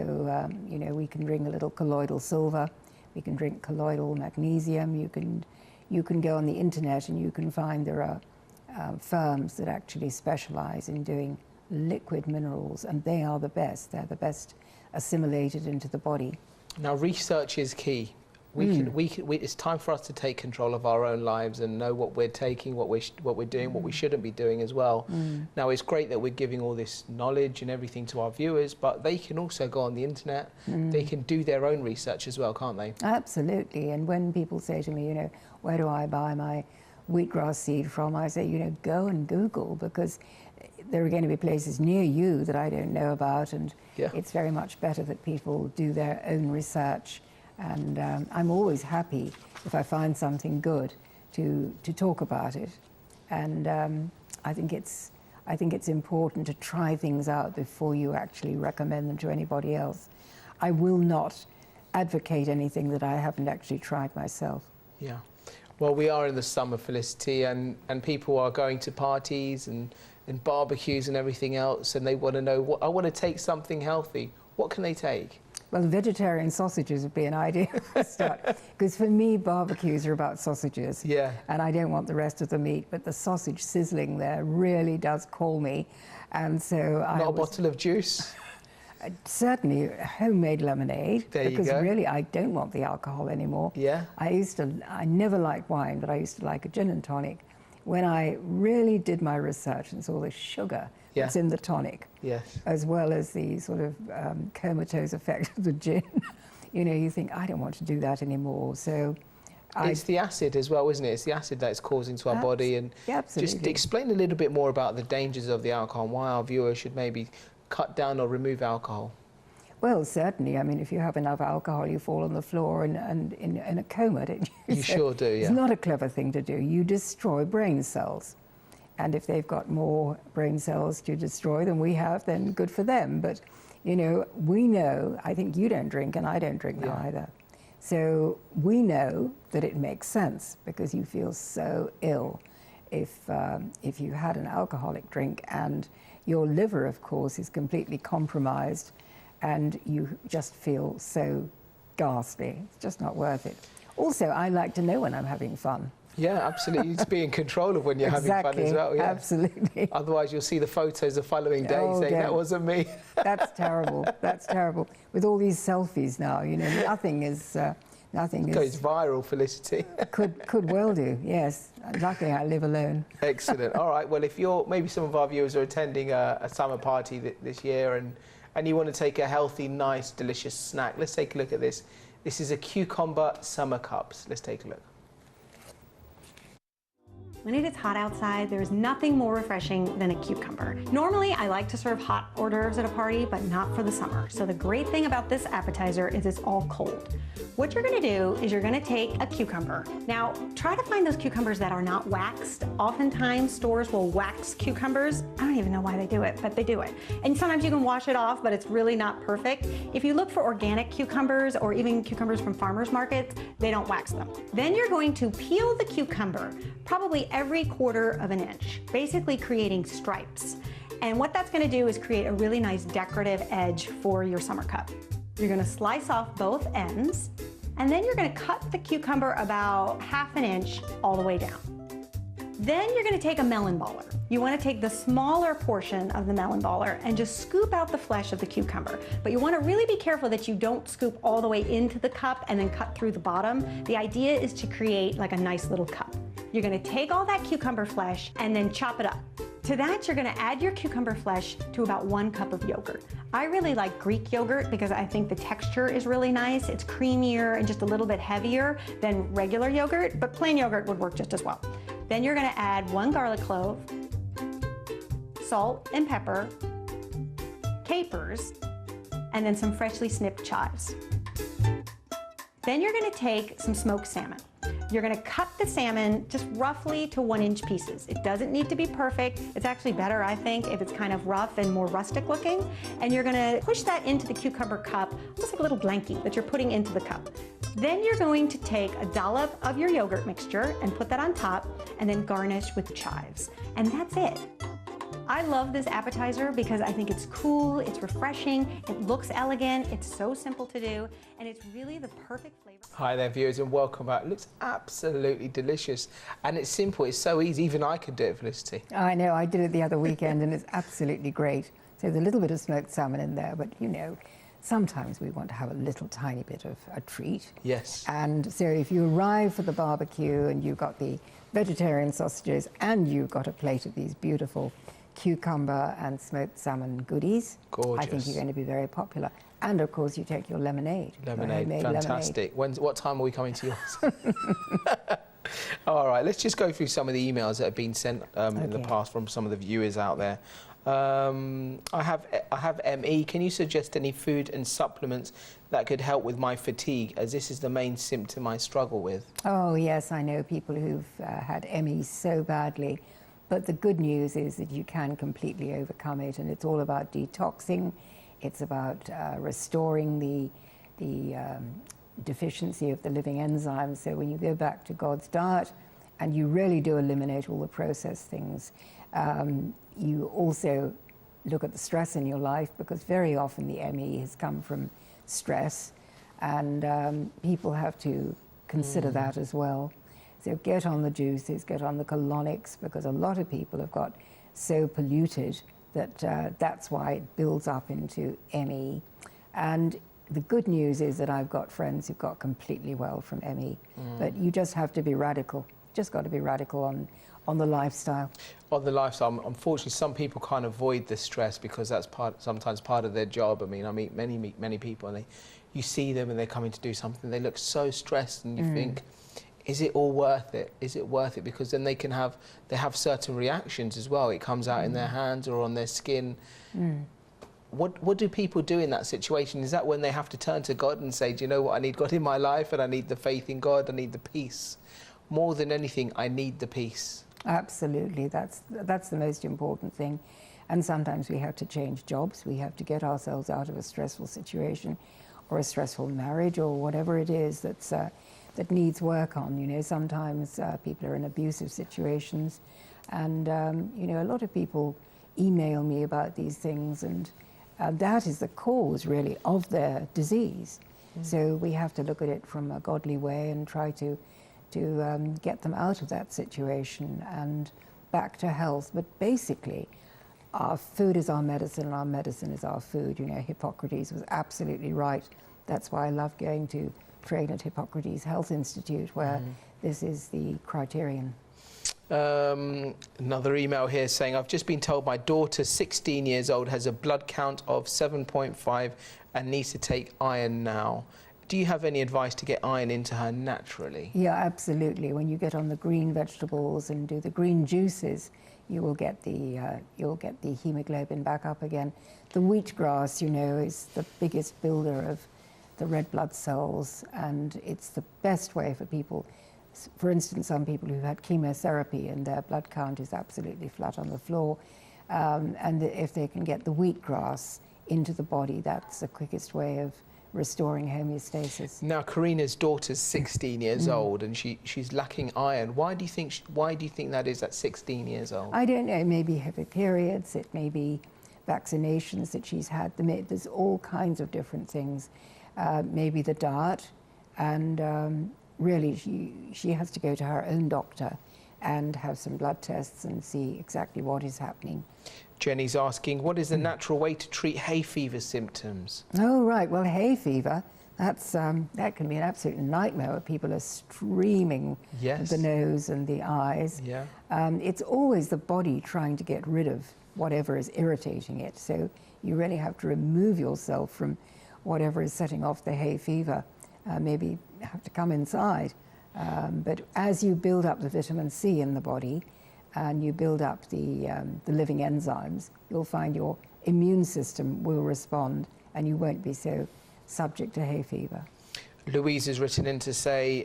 S2: you know, we can drink a little colloidal silver, we can drink colloidal magnesium. You can go on the internet and you can find there are firms that actually specialize in doing liquid minerals, and they are the best. They're the best assimilated into the body.
S1: Now, research is key. It's time for us to take control of our own lives and know what we're taking, what we're doing, what we shouldn't be doing as well. Now, it's great that we're giving all this knowledge and everything to our viewers, but they can also go on the internet. They can do their own research as well, can't they?
S2: Absolutely. And when people say to me, you know, where do I buy my wheatgrass seed from? I say, you know, go and Google, because there are going to be places near you that I don't know about, and it's very much better that people do their own research. And I'm always happy if I find something good to talk about it. And I think it's important to try things out before you actually recommend them to anybody else. I will not advocate anything that I haven't actually tried myself.
S1: Yeah. Well, we are in the summer, Felicity, and people are going to parties and barbecues and everything else, and they want to know, I want to take something healthy. What can they take?
S2: Well, vegetarian sausages would be an idea to start, because for me, barbecues are about sausages.
S1: Yeah.
S2: And I don't want the rest of the meat, but the sausage sizzling there really does call me. And so
S1: Not a bottle of juice?
S2: Certainly homemade lemonade.
S1: There you go.
S2: Because really, I don't want the alcohol anymore.
S1: Yeah.
S2: I never liked wine, but I used to like a gin and tonic. When I really did my research and saw the sugar that's in the tonic, as well as the sort of comatose effect of the gin, you know, you think, I don't want to do that anymore. So
S1: it's the acid as well, isn't it? It's the acid that it's causing to our body. And just explain a little bit more about the dangers of the alcohol and why our viewers should maybe cut down or remove alcohol.
S2: Well, certainly. I mean, if you have enough alcohol, you fall on the floor and in a coma, don't you?
S1: You sure do, yeah.
S2: It's not a clever thing to do. You destroy brain cells. And if they've got more brain cells to destroy than we have, then good for them. But, you know, we know, I think you don't drink and I don't drink now either. So we know that it makes sense, because you feel so ill if you had an alcoholic drink, and your liver, of course, is completely compromised, and you just feel so ghastly. It's just not worth it. Also, I like to know when I'm having fun.
S1: Yeah, absolutely. To be in control of when you're having fun as well. Yeah.
S2: Absolutely.
S1: Otherwise, you'll see the photos the following day saying, that wasn't me.
S2: That's terrible. That's terrible. With all these selfies now, you know, nothing is...
S1: Goes viral, Felicity.
S2: could well do, yes. Luckily, I live alone.
S1: Excellent. All right. Well, if maybe some of our viewers are attending a summer party this year, and you want to take a healthy, nice, delicious snack, let's take a look at this. This is a cucumber summer cups. Let's take a look.
S7: When it is hot outside, there's nothing more refreshing than a cucumber. Normally, I like to serve hot hors d'oeuvres at a party, but not for the summer. So the great thing about this appetizer is it's all cold. What you're gonna do is you're gonna take a cucumber. Now, try to find those cucumbers that are not waxed. Oftentimes, stores will wax cucumbers. I don't even know why they do it, but they do it. And sometimes you can wash it off, but it's really not perfect. If you look for organic cucumbers, or even cucumbers from farmers markets, they don't wax them. Then you're going to peel the cucumber, probably every 1/4 of an inch, basically creating stripes. And what that's going to do is create a really nice decorative edge for your summer cup. You're going to slice off both ends, and then you're going to cut the cucumber about 1/2 inch all the way down. Then you're going to take a melon baller. You want to take the smaller portion of the melon baller and just scoop out the flesh of the cucumber. But you want to really be careful that you don't scoop all the way into the cup and then cut through the bottom. The idea is to create like a nice little cup. You're going to take all that cucumber flesh and then chop it up. To that, you're going to add your cucumber flesh to about 1 cup of yogurt. I really like Greek yogurt because I think the texture is really nice. It's creamier and just a little bit heavier than regular yogurt, but plain yogurt would work just as well. Then you're going to add 1 garlic clove, salt and pepper, capers, and then some freshly snipped chives. Then you're going to take some smoked salmon. You're going to cut the salmon just roughly to 1-inch pieces. It doesn't need to be perfect. It's actually better, I think, if it's kind of rough and more rustic looking. And you're going to push that into the cucumber cup, almost like a little blankie that you're putting into the cup. Then you're going to take a dollop of your yogurt mixture and put that on top, and then garnish with the chives. And that's it. I love this appetizer because I think it's cool, it's refreshing, it looks elegant, it's so simple to do, and it's really the perfect flavor.
S1: Hi there, viewers, and welcome back. It looks absolutely delicious, and it's simple, it's so easy, even I could do it, Felicity.
S2: I know, I did it the other weekend, and it's absolutely great. So there's a little bit of smoked salmon in there, but you know, sometimes we want to have a little tiny bit of a treat.
S1: Yes.
S2: And so if you arrive for the barbecue and you've got the vegetarian sausages and you've got a plate of these beautiful cucumber and smoked salmon goodies,
S1: Gorgeous.
S2: I think you're going to be very popular. And of course you take your lemonade.
S1: Lemonade,
S2: your
S1: fantastic. What time are we coming to yours? All right, let's just go through some of the emails that have been sent in the past from some of the viewers out there. I have ME. Can you suggest any food and supplements that could help with my fatigue, as this is the main symptom I struggle with?
S2: Oh yes, I know people who've had ME so badly, but the good news is that you can completely overcome it, and it's all about detoxing. It's about restoring the deficiency of the living enzymes. So when you go back to God's diet and you really do eliminate all the processed things, you also look at the stress in your life, because very often the ME has come from stress, and people have to consider that as well. So get on the juices, get on the colonics, because a lot of people have got so polluted that that's why it builds up into ME. And the good news is that I've got friends who've got completely well from ME, but you just have to be radical. Just got to be radical on the lifestyle. On the lifestyle, unfortunately, some people can't avoid the stress because that's sometimes part of their job. I mean, I meet many people, and you see them and they're coming to do something. They look so stressed, and you think, is it all worth it? Is it worth it? Because then they have certain reactions as well. It comes out in their hands or on their skin. What do people do in that situation? Is that when they have to turn to God and say, do you know what, I need God in my life, and I need the faith in God, I need the peace? More than anything, I need the peace. Absolutely, that's the most important thing. And sometimes we have to change jobs. We have to get ourselves out of a stressful situation or a stressful marriage or whatever it is that needs work on. You know, sometimes people are in abusive situations, and you know, a lot of people email me about these things, and that is the cause really of their disease. So we have to look at it from a godly way and try to get them out of that situation and back to health. But basically, our food is our medicine and our medicine is our food. You know, Hippocrates was absolutely right. That's why I love going to train at Hippocrates Health Institute, where this is the criterion. Another email here saying, I've just been told my daughter, 16 years old, has a blood count of 7.5 and needs to take iron now. Do you have any advice to get iron into her naturally? Yeah, absolutely. When you get on the green vegetables and do the green juices, you will get the hemoglobin back up again. The wheatgrass, you know, is the biggest builder of the red blood cells, and it's the best way for people. For instance, some people who've had chemotherapy and their blood count is absolutely flat on the floor, and if they can get the wheatgrass into the body, that's the quickest way of restoring homeostasis. Now, Karina's daughter's 16 years old, and she's lacking iron. Why do you think that is at 16 years old? I don't know. Maybe heavy periods. It may be vaccinations that she's had. There's all kinds of different things. Maybe the diet, and really she has to go to her own doctor and have some blood tests and see exactly what is happening. Jenny's asking, what is the natural way to treat hay fever symptoms? Oh, right. Well, hay fever, that can be an absolute nightmare where people are streaming the nose and the eyes. Yeah. It's always the body trying to get rid of whatever is irritating it. So you really have to remove yourself from whatever is setting off the hay fever. Maybe have to come inside. But as you build up the vitamin C in the body, and you build up the living enzymes, you'll find your immune system will respond and you won't be so subject to hay fever. Louise has written in to say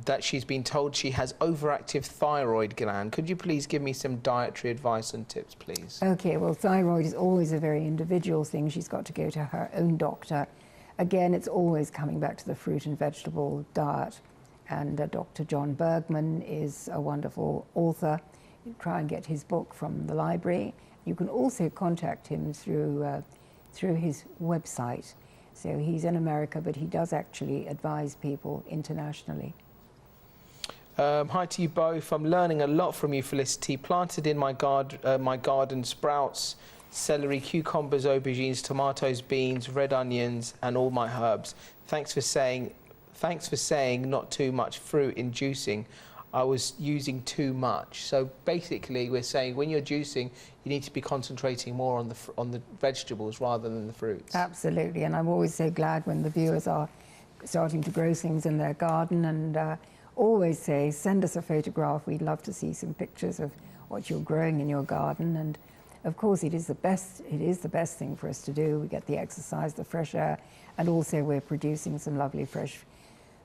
S2: that she's been told she has overactive thyroid gland. Could you please give me some dietary advice and tips, please? Okay, well, thyroid is always a very individual thing. She's got to go to her own doctor. Again, it's always coming back to the fruit and vegetable diet. And Dr. John Bergman is a wonderful author. You try and get his book from the library. You can also contact him through his website. So he's in America, but he does actually advise people internationally. Hi to you both. I'm learning a lot from you, Felicity. Planted in my garden sprouts
S1: celery, cucumbers, aubergines, tomatoes, beans, red onions, and all my herbs. Thanks for saying not too much fruit in juicing. I was using too much. So basically we're saying when you're juicing, you need to be concentrating more on the vegetables rather than the fruits.
S2: Absolutely, and I'm always so glad when the viewers are starting to grow things in their garden, and always say, send us a photograph. We'd love to see some pictures of what you're growing in your garden. And of course it is the best thing for us to do. We get the exercise, the fresh air, and also we're producing some lovely fresh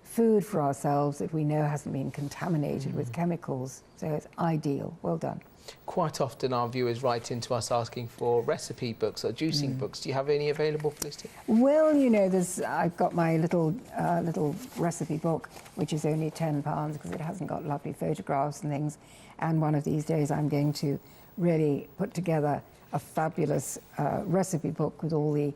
S2: food for ourselves that we know hasn't been contaminated with chemicals. So it's ideal. Well done.
S1: Quite often our viewers write into us asking for recipe books or juicing books. Do you have any available, Felicity?
S2: Well, you know, I've got my little recipe book, which is only £10 because it hasn't got lovely photographs and things. And one of these days I'm going to really put together a fabulous recipe book with all the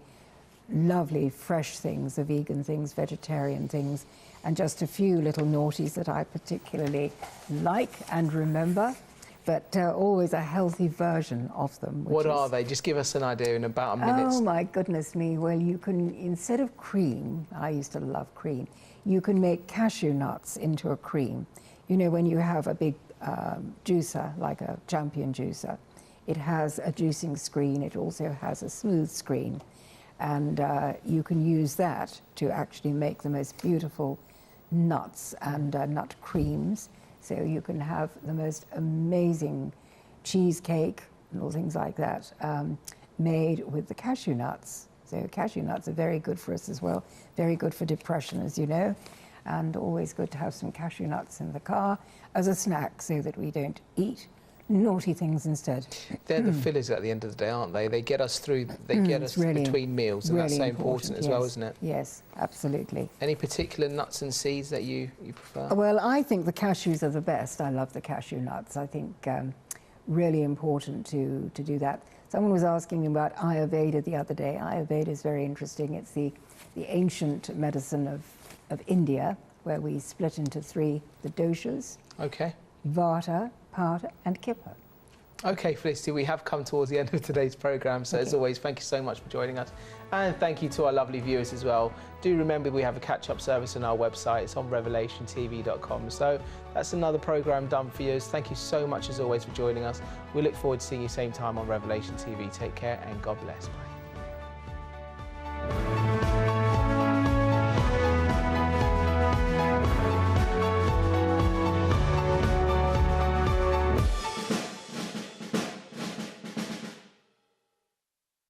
S2: lovely fresh things, the vegan things, vegetarian things, and just a few little naughties that I particularly like and remember, but always a healthy version of them.
S1: What are they? Just give us an idea in about a minute.
S2: Oh my goodness me, well you can, instead of cream, I used to love cream, you can make cashew nuts into a cream. You know, when you have a big juicer, like a Champion juicer, it has a juicing screen, it also has a smooth screen, and you can use that to actually make the most beautiful nuts and nut creams. So you can have the most amazing cheesecake and all things like that made with the cashew nuts. So cashew nuts are very good for us as well, very good for depression, as you know, and always good to have some cashew nuts in the car as a snack so that we don't eat naughty things instead.
S1: They're the fillers at the end of the day, aren't they? They get us through, they get us really, between meals, and really that's so important as well, isn't it?
S2: Yes, absolutely.
S1: Any particular nuts and seeds that you prefer?
S2: Well, I think the cashews are the best. I love the cashew nuts. I think really important to do that. Someone was asking me about Ayurveda the other day. Ayurveda is very interesting. It's the ancient medicine of India, where we split into three, the doshas.
S1: Okay.
S2: Vata, Pitta and Kapha.
S1: Okay, Felicity, we have come towards the end of today's programme, so as always, thank you so much for joining us. And thank you to our lovely viewers as well. Do remember we have a catch-up service on our website. It's on revelationtv.com. So that's another programme done for you. Thank you so much as always for joining us. We look forward to seeing you same time on Revelation TV. Take care and God bless. Bye.